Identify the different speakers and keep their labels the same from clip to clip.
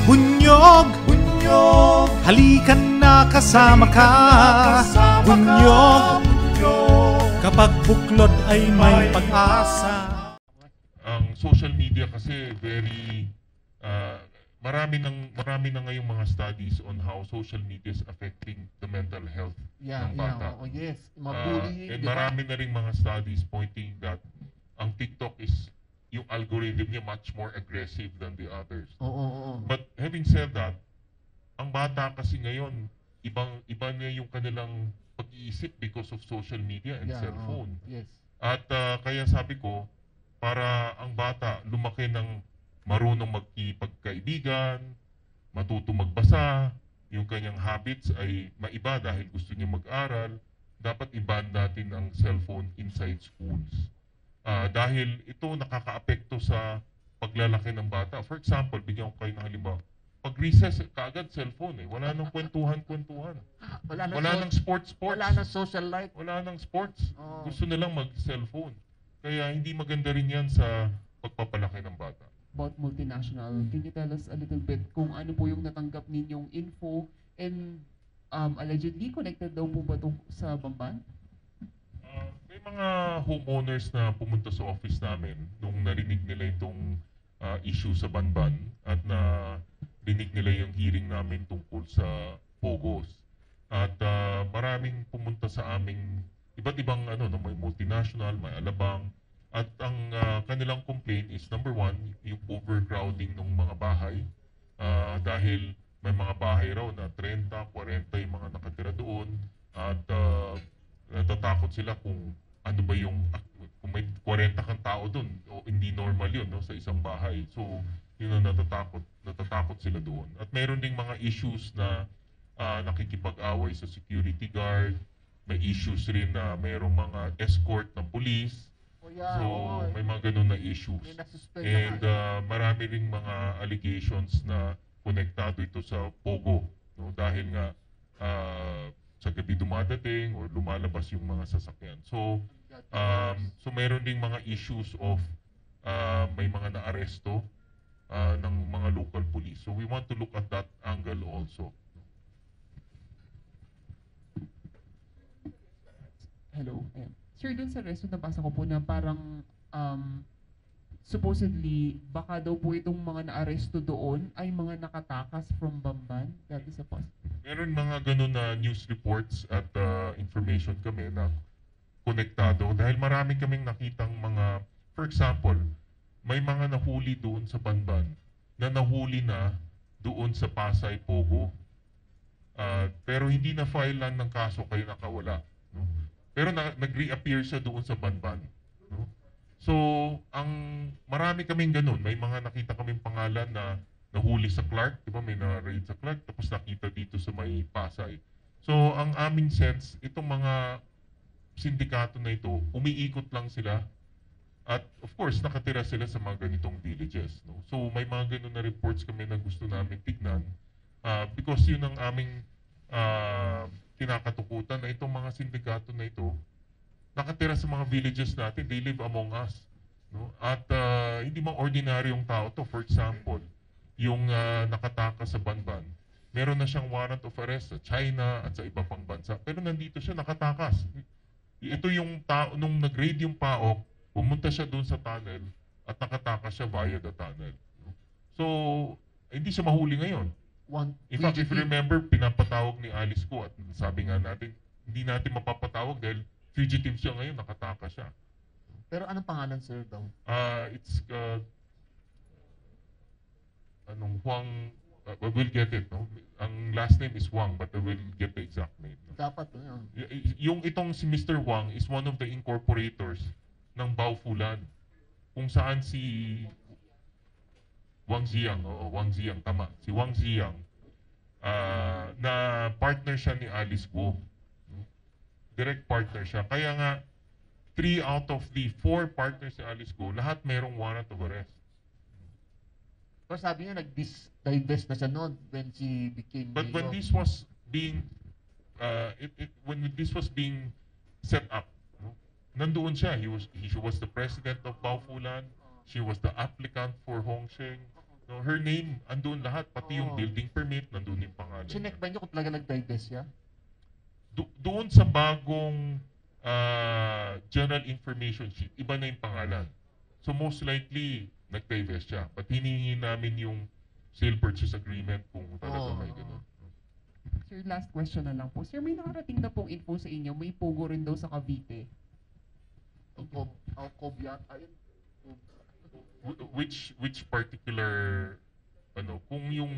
Speaker 1: Bunyog, bunyog, halikan na kasama ka. Bunyog, kapag buklod ay may pag-asa.
Speaker 2: Ang social media kasi very marami na ngayong mga studies on how social media is affecting the mental health ng bata.
Speaker 3: Yes, mabullying.
Speaker 2: And marami na rin mga studies pointing that ang TikTok is yung algorithm niya much more aggressive than the others. But having said that, ang bata kasi ngayon, iba na yung kanilang pag-iisip because of social media and cellphone.
Speaker 3: Yes.
Speaker 2: At kaya sabi ko, para ang bata lumaki ng marunong magkipagkaibigan, matuto magbasa, yung kanyang habits ay maiba dahil gusto niya mag-aral, dapat i-ban natin ang cellphone inside schools. Dahil ito nakakaapekto sa paglalaki ng bata. For example, bigyan ko kayo ng halimbawa. Pag recess, kaagad cellphone eh. Wala nang kwentuhan. Wala nang sports.
Speaker 3: Wala nang social life.
Speaker 2: Wala nang sports. Gusto nilang mag-cellphone. Kaya hindi maganda rin yan sa pagpapalaki ng bata.
Speaker 4: About multinational, can you tell us a little bit kung ano po yung natanggap ninyong info and allegedly connected daw po ba ito sa Bamban?
Speaker 2: May mga homeowners na pumunta sa office namin nung narinig nila itong issue sa Banban at narinig nila yung hearing namin tungkol sa POGOs. At maraming pumunta sa aming iba't ibang may multinational, may alabang. At ang kanilang complaint is number one, yung overcrowding ng mga bahay. Dahil may mga bahay raw na 30, 40 yung mga nakatira doon. At natatakot sila kung ano ba yung kung may 40 kang tao doon o hindi normal yun sa isang bahay. So yun ang natatakot sila doon. At meron ding mga issues na nakikipag-away sa security guard. May issues rin na mayroong mga escort ng police. So may mga ganun na issues. And marami ring mga allegations na konektado ito sa POGO. Dahil nga sa gabi dumadating or lumalabas yung mga sasakyan. So meron ding mga issues of may mga naaresto ng mga local police. So we want to look at that angle also.
Speaker 4: Hello. Sir, dun sa resto nabasa ko po na parang supposedly baka daw po itong mga naaresto doon ay mga nakatakas from Bamban. That is a possibility.
Speaker 2: Meron mga ganun na news reports at information kami na konektado dahil marami kaming nakitang mga, for example, may mga nahuli doon sa Banban na nahuli na doon sa Pasay Pogo. Pero hindi na filean ng kaso kaya nakawala. No? Pero nag-reappear siya doon sa Banban. No? So, marami kaming ganun. May mga nakita kaming pangalan na nahuli sa Clark, di ba may na-raid sa Clark, tapos nakita dito sa may Pasay. So, ang aming sense, itong mga sindikato na ito, umiikot lang sila at of course, nakatira sila sa mga ganitong villages. No? So, may mga ganun na reports kami na gusto namin tignan because yun ang aming kinakatukutan na itong mga sindikato na ito, nakatira sa mga villages natin, they live among us. No? At hindi mga ordinaryong tao to. For example, yung nakatakas sa Banban, meron na siyang warrant of arrest sa China at sa iba pang bansa. Pero nandito siya nakatakas. Ito yung tao, nung nag-raid yung PAOK, pumunta siya doon sa tunnel at nakatakas siya via the tunnel. So, hindi siya mahuli ngayon. In fact, if you remember, pinapatawag ni Alice ko at sabi nga natin, hindi natin mapapatawag dahil fugitive siya ngayon, nakatakas siya.
Speaker 3: Pero anong pangalan, sir, daw?
Speaker 2: It's Huang, we'll get it, no? Ang last name is Huang, but we'll get the exact name. No?
Speaker 3: Dapat,
Speaker 2: Yung itong si Mr. Huang is one of the incorporators ng Baofulan, kung saan si Wang Ziyang, tama. Si Wang Ziyang, na partner siya ni Alice Guo. No? Direct partner siya. Kaya nga, 3 out of the 4 partners ni Alice Guo, lahat merong warrant of arrest.
Speaker 3: Pero sabi niya, nag-divest na siya noon when she became
Speaker 2: But
Speaker 3: mayor.
Speaker 2: when this was being set up, no? Nandoon siya. She was the president of Baofulan. She was the applicant for Hongsheng. No, her name, andun lahat, pati yung
Speaker 3: Oo.
Speaker 2: building permit, nandun yung pangalan.
Speaker 3: Chinek
Speaker 2: niya.
Speaker 3: ba niyo kung talaga nag-divest siya?
Speaker 2: Doon sa bagong general information sheet, iba na yung pangalan. So most likely, nag-divest siya. But hinihingi namin yung sale purchase agreement kung talaga
Speaker 3: Oo.
Speaker 2: may ganun.
Speaker 4: Sir, last question na lang po. Sir, may nakarating na pong info sa inyo, may pogo rin daw sa Cavite.
Speaker 3: Kobyat, ayun.
Speaker 2: Which particular, kung yung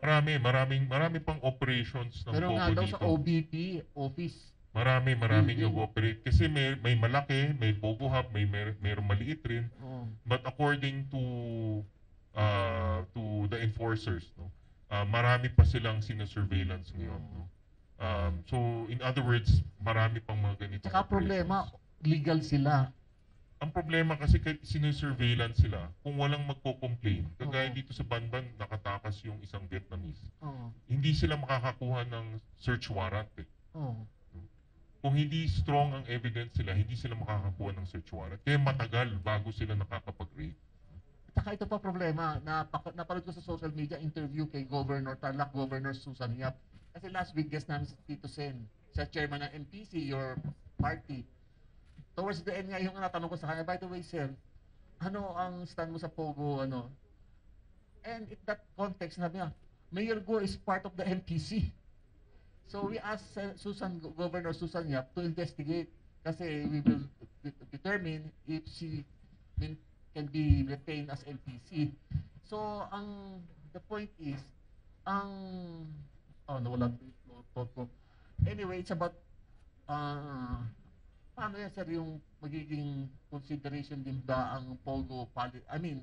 Speaker 2: marami pang operations ng
Speaker 3: Pero
Speaker 2: Pogo
Speaker 3: nga daw
Speaker 2: dito.
Speaker 3: sa OBP, office.
Speaker 2: Maraming
Speaker 3: Building.
Speaker 2: nag-operate. Kasi may malaki, may Pogo Hub, mayroong maliit rin.
Speaker 3: Oo.
Speaker 2: But according to the enforcers, no, marami pa silang sinasurveillance ngayon. No? So, in other words, marami pang mga ganitong
Speaker 3: Tsaka problema, legal sila.
Speaker 2: Ang problema kasi kahit sinusurveillance sila, kung walang magko-complain, kagaya
Speaker 3: Oo.
Speaker 2: dito sa Banban, nakatakas yung isang Vietnamese,
Speaker 3: Oo.
Speaker 2: hindi sila makakakuha ng search warrant. Eh.
Speaker 3: Oo.
Speaker 2: Kung hindi strong ang evidence sila, hindi sila makakakuha ng search warrant. Kaya matagal bago sila nakakapag-raid.
Speaker 3: Tsaka ito pa problema, napanood ko sa social media interview kay Tarlac Governor Susan Yap. Kasi last week guest namin si Tito Sen, sa chairman ng MPC, your party. Towards the end nga yung natanong ko sa kanya, by the way sir, ano ang stand mo sa Pogo, ano? And in that context, sabi niya, Mayor Go is part of the MPC. So we asked Governor Susan Yap to investigate kasi we will determine if she can be retained as MPC. So the point is, nawala yung thought ko. Anyway, it's about paano yan sir yung magiging consideration din ba ang Pogo,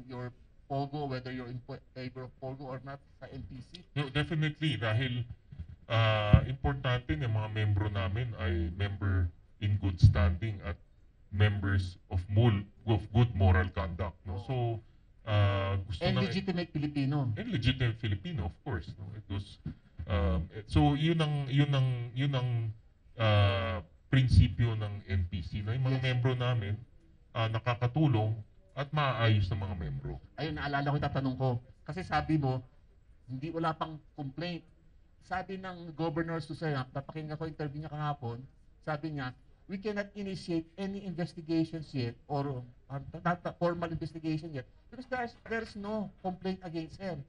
Speaker 3: your Pogo, whether you're in favor of Pogo or not sa MPC?
Speaker 2: No, definitely, dahil importante ng mga membro namin ay member in good standing at members of good moral conduct. No? So, gusto
Speaker 3: And
Speaker 2: na...
Speaker 3: legitimate Filipino.
Speaker 2: And legitimate Filipino, of course. No? It was, so, yun ang prinsipyo ng NPC na yung mga
Speaker 3: Yes.
Speaker 2: membro namin nakakatulong at maayos ng mga membro.
Speaker 3: Ayun, naalala ko yung tatanong ko. Kasi sabi mo, wala pang complaint. Sabi ng Governor Susan, napakinggan ko interview niya kahapon, sabi niya, we cannot initiate any investigations yet or not a formal investigation yet because there's no complaint against him.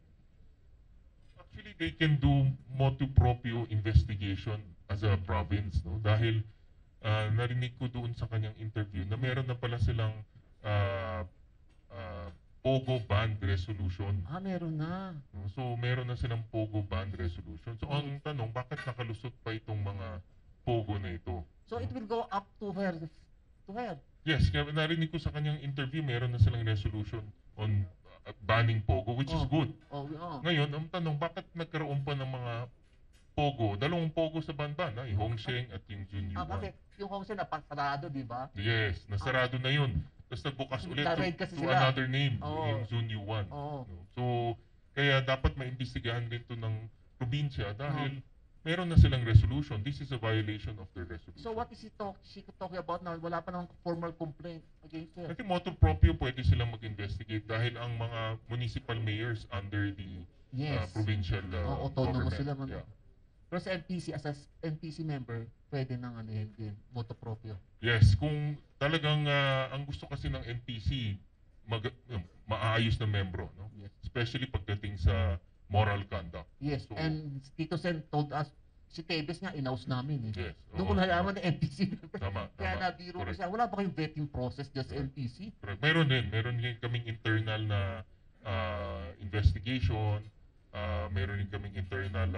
Speaker 2: Actually, they can do motu proprio investigation as a province, no? Dahil narinig ko doon sa kanyang interview na meron na pala silang Pogo Band Resolution.
Speaker 3: Meron na.
Speaker 2: No? So, meron na silang Pogo Band Resolution. So, ang tanong, bakit nakalusot pa itong mga Pogo na ito?
Speaker 3: So it will go up to her.
Speaker 2: Yes, kaya narinig ko sa kanyang interview, meron na silang resolution on banning Pogo, which is good. Ngayon, ang tanong, bakit nagkaroon pa ng mga Pogo? Dalawang Pogo sa Banban, yung Hongsheng at yung Junyuan.
Speaker 3: Kasi yung Hongsheng napasarado, di ba?
Speaker 2: Yes, nasarado na yun. Tapos nagbukas ulit
Speaker 3: Direct kasi
Speaker 2: to
Speaker 3: sila.
Speaker 2: another name,
Speaker 3: Oo.
Speaker 2: yung Junyuan.
Speaker 3: Oo.
Speaker 2: No? So, kaya dapat maimbestigahan rin ito ng probinsya dahil meron na silang resolution. This is a violation of their resolution.
Speaker 3: So what is she talking about now? Wala pa namang formal complaint against her.
Speaker 2: I think motu proprio pwede silang mag-investigate dahil ang mga municipal mayors under the
Speaker 3: Yes.
Speaker 2: provincial
Speaker 3: Autonomous
Speaker 2: government.
Speaker 3: sila.
Speaker 2: Yeah.
Speaker 3: Pero sa MPC, as a MPC member, pwede nang yun din, motu proprio.
Speaker 2: Yes, kung talagang ang gusto kasi ng NPC, maayos na membro. No?
Speaker 3: Yes.
Speaker 2: Especially pagdating sa moral conduct.
Speaker 3: Yes,
Speaker 2: So,
Speaker 3: and Tito Sen told us, si Tebes nga, inaus namin eh.
Speaker 2: Yes.
Speaker 3: Doon ko nalaman ng MPC.
Speaker 2: Tama.
Speaker 3: Kaya nabiro ko
Speaker 2: Correct.
Speaker 3: siya, wala ba kayong vetting process just sa
Speaker 2: Correct.
Speaker 3: MPC?
Speaker 2: Correct. Meron din kaming internal na investigation, meron din kaming internal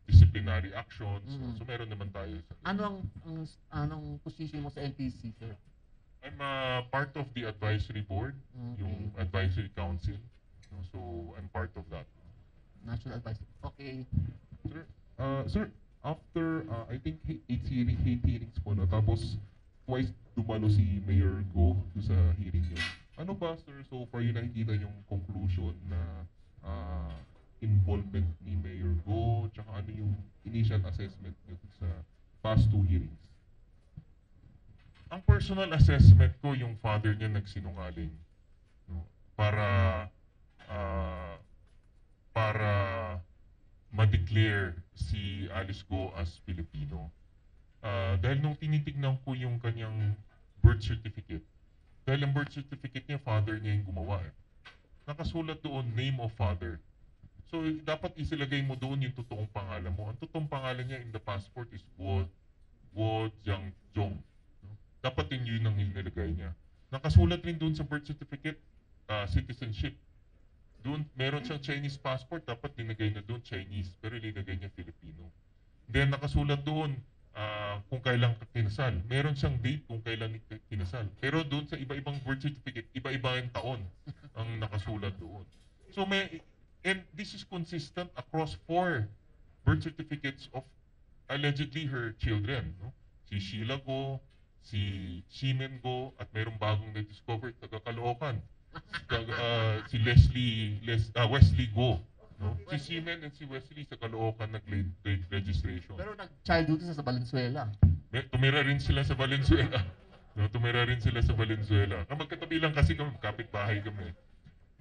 Speaker 2: disciplinary actions.
Speaker 3: Mhm.
Speaker 2: So meron naman tayo.
Speaker 3: Anong position mo sa MPC, sir?
Speaker 2: I'm part of the advisory board,
Speaker 3: Okay.
Speaker 2: yung advisory council. So I'm part of that.
Speaker 3: National Advisory. Okay.
Speaker 5: Sir, after I think 8 hearings po na, tapos twice dumalo si Mayor Go do sa hearing yun. Ano ba sir, so far yung nakikita yung conclusion na involvement ni Mayor Go, tsaka ano yung initial assessment nyo sa past 2 hearings?
Speaker 2: Ang personal assessment ko, yung father niya nagsinungaling. para ah, para ma-declare si Alice Go as Filipino. Dahil nung tinitignan ko yung kanyang birth certificate, dahil ang birth certificate niya, father niya yung gumawa eh. Nakasulat doon, name of father. So, dapat isilagay mo doon yung totoong pangalan mo. Ang totoong pangalan niya in the passport is Guo Jiangjong. Dapat yun ang inilagay niya. Nakasulat rin doon sa birth certificate, citizenship. Doon, meron siyang Chinese passport, dapat linagay na doon Chinese, pero linagay niya Filipino. Then, nakasulat doon kung kailan ka kinasal. Meron siyang date kung kailan kinasal. Pero doon sa iba-ibang birth certificate, iba-iba yung taon ang nakasulat doon. So, and this is consistent across 4 birth certificates of allegedly her children. No? Si Sheila Go, si Ximen Go, at mayroong bagong na-discover taga Caloocan. Si Wesley Go. No? Si Ximen and si Wesley sa Caloocan nag-late registration.
Speaker 3: Pero nag-childhood sa Valenzuela.
Speaker 2: Tumira rin sila sa Valenzuela. No, tumira rin sila sa Valenzuela. Magkatabi lang kasi kami, kapitbahay kami.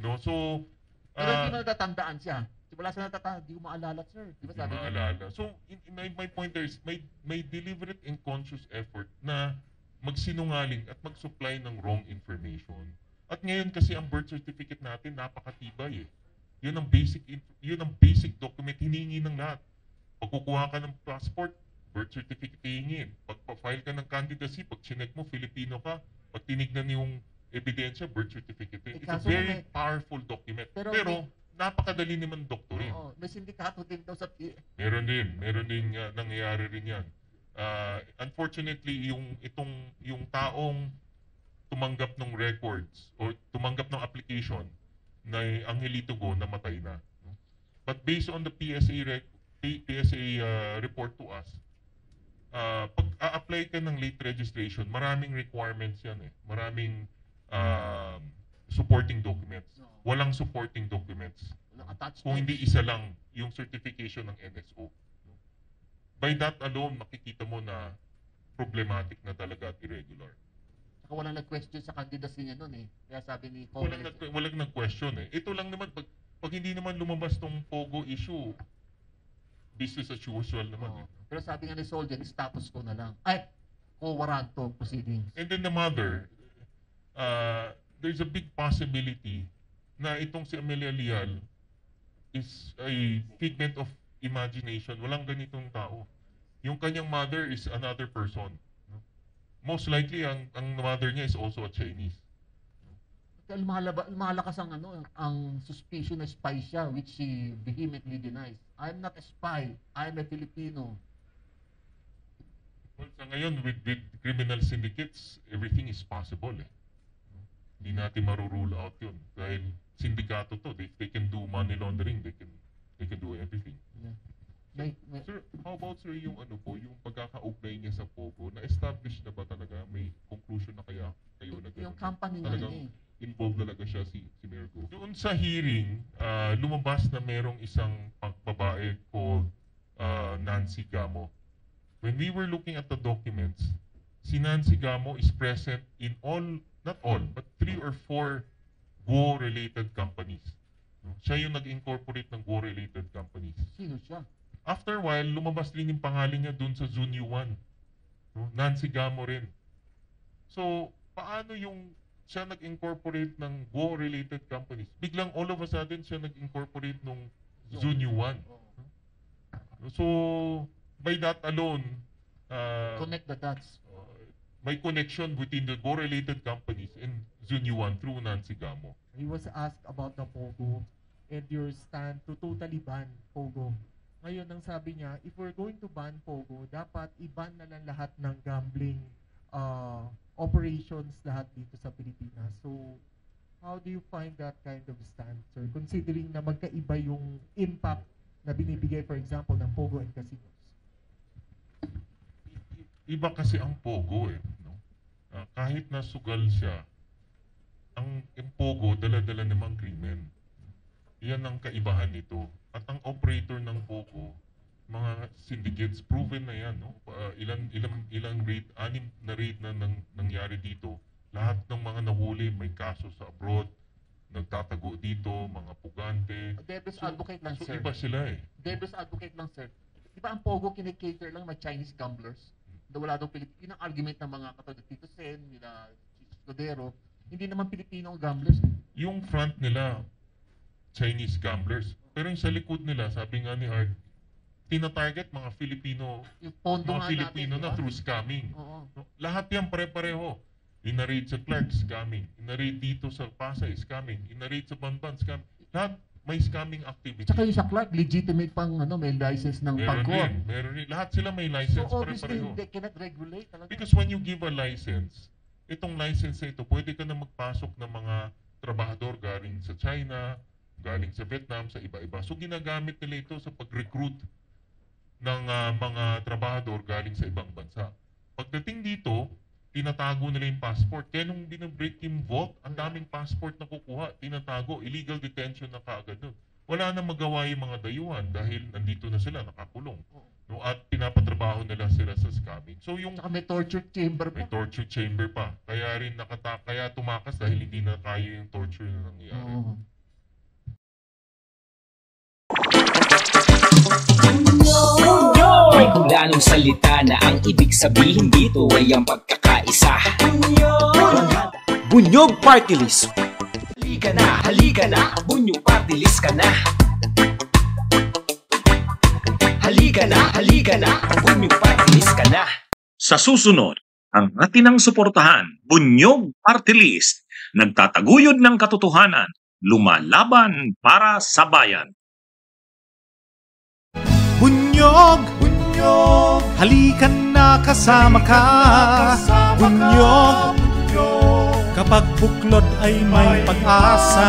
Speaker 2: No, so
Speaker 3: Pero hindi mo natatandaan siya. Wala siya natatandaan, hindi ko maalala, sir. Di ba sabi niya?
Speaker 2: maalala. So, my point there is, may deliberate and conscious effort na magsinungaling at mag-supply ng wrong information. At ngayon kasi ang birth certificate natin napakatibay eh. Yun ang basic document hiningi ng lahat. Pag kukuha ka ng passport, birth certificate hihingin. Pag pa-file ka ng candidacy, pag chinek mo Filipino ka, pag tinignan yung ebidensya, birth certificate. It's a very powerful document. Pero napakadali naman doktorin.
Speaker 3: Oo, may sindikato din daw sa
Speaker 2: Meron din nangyayari rin yan. Unfortunately, yung taong tumanggap ng records or tumanggap ng application na Angelito Go namatay na. No? But based on the PSA report to us, pag a-apply ka ng late registration, maraming requirements yan eh. Maraming supporting documents. Walang supporting documents.
Speaker 3: walang attachment.
Speaker 2: Kung hindi isa lang yung certification ng NSO. By that alone, makikita mo na problematic na talaga at irregular.
Speaker 3: Saka walang nag-question sa candidacy niya noon eh. Kaya sabi ni
Speaker 2: Walang nag-question eh. Ito lang naman, pag hindi naman lumabas tong Pogo issue, business as usual naman.
Speaker 3: Oo.
Speaker 2: Eh.
Speaker 3: Pero sabi nga ni Soldier, status quo na lang. Ay, quo warranto proceedings.
Speaker 2: And then the mother, there's a big possibility na itong si Amelia Leal is a figment of imagination. Walang ganitong tao. Yung kanyang mother is another person. No? Most likely, ang mother niya is also a Chinese.
Speaker 3: Kaya lumalakas ang suspicion na spy siya, which she vehemently denies. I'm not a spy. I'm a Filipino.
Speaker 2: Well, sa ngayon, with criminal syndicates, everything is possible eh. Hindi natin marurule out yun. Dahil sindikato to, they can do money laundering, they can do everything.
Speaker 3: Yeah.
Speaker 2: Sir, how about sir yung yung pagkakaugnay niya sa Pogo, na-establish na ba talaga? May conclusion na kaya kayo na
Speaker 3: Yung company nga
Speaker 2: talagang
Speaker 3: niya eh.
Speaker 2: involved talaga siya si Mayor Go? Doon sa hearing, lumabas na merong isang babae called Nancy Gamo. When we were looking at the documents, si Nancy Gamo is present in not all, but 3 or 4 Go-related companies. No? Siya yung nag-incorporate ng Go-related companies.
Speaker 3: Sino siya?
Speaker 2: After a while, lumabas rin yung pangalan niya dun sa Zunyu 1. No? Nancy Gamo rin. So, paano yung siya nag-incorporate ng Go-related companies? Biglang all of a sudden, siya nag-incorporate ng Zunyu 1. So, by that alone,
Speaker 3: Connect the dots.
Speaker 2: may connection between the Go-related companies and Zunyu 1 through Nancy Gamo.
Speaker 6: He was asked about the Pogo and your stand to totally ban Pogo. Ngayon, ang sabi niya, if we're going to ban Pogo, dapat i-ban na lang lahat ng gambling operations lahat dito sa Pilipinas. So, how do you find that kind of stand, sir? Considering na magkaiba yung impact na binibigay, for example, ng Pogo and casinos.
Speaker 2: Iba kasi ang Pogo eh. No? Kahit na sugal siya, ang Pogo dala-dala namang krimen. Yan ang kaibahan nito. At ang operator ng Pogo, mga syndicates, proven na yan. No? Ilang raid, 6 na raid na nangyari dito. Lahat ng mga nahuli may kaso sa abroad, nagtatago dito, mga pugante.
Speaker 3: Devil's
Speaker 2: So,
Speaker 3: advocate lang,
Speaker 2: so
Speaker 3: sir.
Speaker 2: iba sila eh.
Speaker 3: Devil's advocate lang, sir. Di ba ang Pogo kinikater lang mga Chinese gamblers? Wala daw Pilipino. Yun ang argument ng mga katulad Tito Sen, nila Escudero. Hindi naman Pilipino ang gamblers.
Speaker 2: Yung front nila, Chinese gamblers. Pero yung sa likod nila, sabi nga ni Art, tina-target mga Filipino,
Speaker 3: Yung pondo
Speaker 2: mga
Speaker 3: nga
Speaker 2: Filipino
Speaker 3: natin,
Speaker 2: na
Speaker 3: di ba?
Speaker 2: through scamming.
Speaker 3: Oo.
Speaker 2: No? Lahat yan pare-pareho. Inarate sa Clark, scamming. Inarate dito sa Pasay, scamming. Inarate sa Banban, scamming. Lahat may scamming activity.
Speaker 3: Tsaka yung sa Clark, legitimate pang may license ng pagkor.
Speaker 2: Meron rin. Lahat sila may
Speaker 3: So
Speaker 2: license,
Speaker 3: obviously,
Speaker 2: pare-pareho.
Speaker 3: they cannot regulate talaga.
Speaker 2: Because when you give a license, itong license na ito, pwede ka na magpasok ng mga trabahador galing sa China, galing sa Vietnam, sa iba-iba. So ginagamit nila ito sa pag-recruit ng mga trabahador galing sa ibang bansa. Pagdating dito, tinatago nila yung passport. Kaya nung binabreak yung vault, ang daming passport na kukuha, tinatago, illegal detention na kaagad doon. Wala na magawa yung mga dayuhan dahil nandito na sila, nakakulong. No, at pinapatrabaho nila sila sa scamming. So yung
Speaker 3: Tsaka may torture chamber
Speaker 2: may
Speaker 3: pa.
Speaker 2: torture chamber pa. Kaya rin kaya tumakas dahil hindi na kaya yung torture na nangyayari.
Speaker 3: Oo.
Speaker 7: May kulanong salita na ang ibig sabihin dito ay ang pagkakaisa. Bunyog Party List. Halika na, Bunyog Party List ka na. Halika na, Bunyog Party List ka na.
Speaker 8: Sa susunod, ang atinang suportahan, Bunyog Party List, nagtataguyod ng katotohanan, lumalaban para sa bayan.
Speaker 1: Bunyog, bunyog, halikan na kasama ka. Bunyog, kapag buklod ay may pag-asa.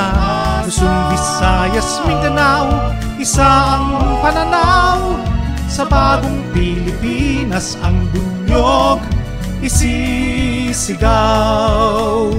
Speaker 1: Luzon, Visayas, Mindanao, isa ang pananaw. Sa bagong Pilipinas ang bunyog isisigaw.